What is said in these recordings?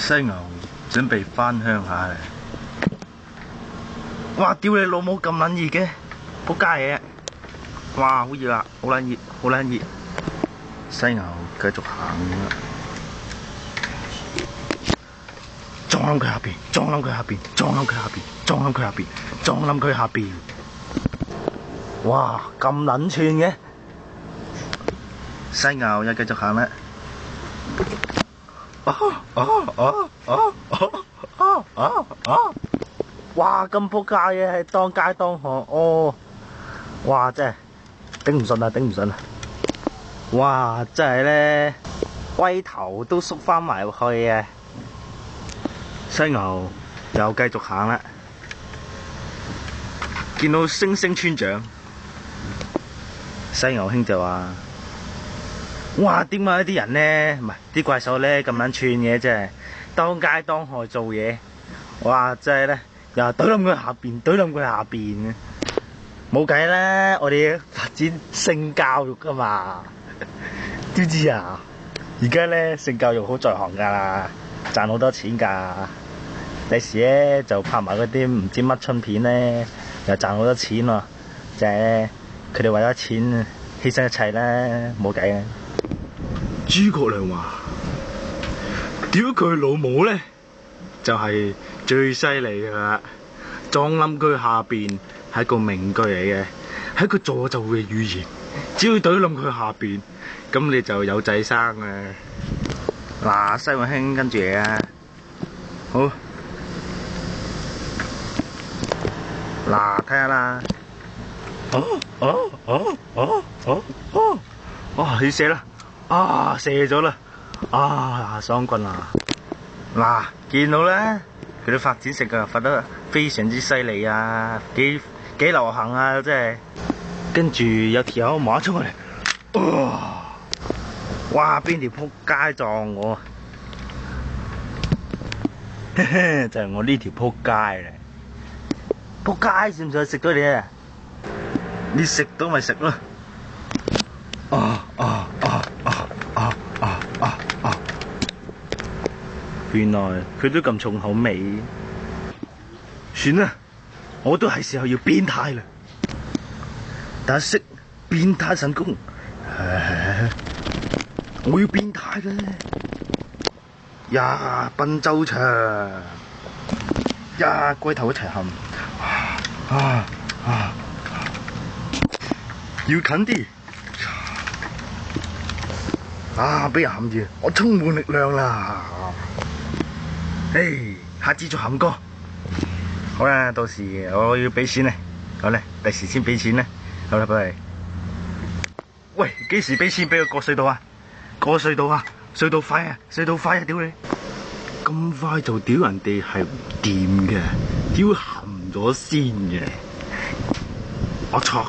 犀牛準備返鄉下啦！哇！屌你老母咁撚熱嘅，仆街嘢！哇！好熱啊，好撚熱，好撚熱！犀牛繼續行啦，撞冧佢下邊，撞冧佢下邊，撞冧佢下邊，撞冧佢下邊，撞冧佢下邊！哇！咁撚串嘅，犀牛又繼續行啦。哇！咁仆街嘅係當街當巷哦！哇！真係頂唔順啊，頂唔順啊！哇！真係咧，龜頭都縮翻埋去啊！犀牛又繼續行啦，見到星星村長，犀牛兄就話：哇！點解啲人咧，唔係啲怪獸咧咁撚串嘅，真係當街當巷做嘢。哇！真係咧，又懟冧佢下邊，懟冧佢下邊嘅，冇計啦！我哋發展性教育噶嘛，知唔知啊？而家咧性教育好在行噶啦，賺好多錢噶。第時咧就拍埋嗰啲唔知乜春片咧，又賺好多錢喎。就係咧，佢哋為咗錢犧牲一切啦，冇計嘅。諸葛亮話：屌佢老母咧，就係最犀利噶啦！撞冧佢下邊係一個名句嚟嘅，係一個助紂嘅語言。只要懟冧佢下邊，咁你就有仔生啊！嗱，西雲兄跟住嚟啊！好，嗱，睇下啦。你射啦！啊，射咗啦！啊，爽棍啊！嗱，見到咧，佢哋發展成個發得非常之犀利啊，幾流行啊，真係。跟住有條友馬衝過嚟，哇！邊條撲街撞我？就係我呢條撲街嚟。撲街算唔算食咗你啊？你食到咪食咯！原來佢都咁重口味。算啦，我都係時候要變態啦。但係識變態神功，我要變態嘅。呀，奔周長，呀，龜頭一齊冚，要近啲。俾人冚住，我充滿力量啦！下次再冚過。好啦，到時我要俾錢咧。好啦，第時先俾錢咧。好啦，拜拜。喂，幾時俾錢俾佢過隧道啊？過隧道啊！隧道快啊！隧道快啊！屌你！咁快就屌人哋係唔掂嘅，屌冚咗先嘅。我錯，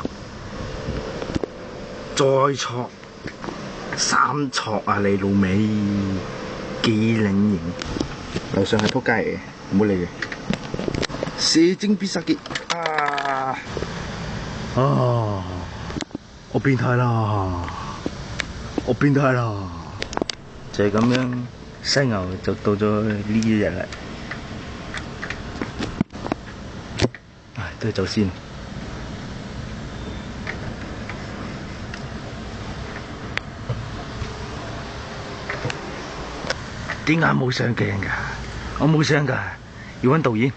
再錯，三錯啊！你老味，幾撚型？樓上係仆街嚟嘅，唔好理佢。射精必殺技啊！我變態啦！我變態啦！就係咁樣，犀牛就到咗呢一日啦。都係走先。點解冇上鏡㗎？我冇相㗎，要揾導演。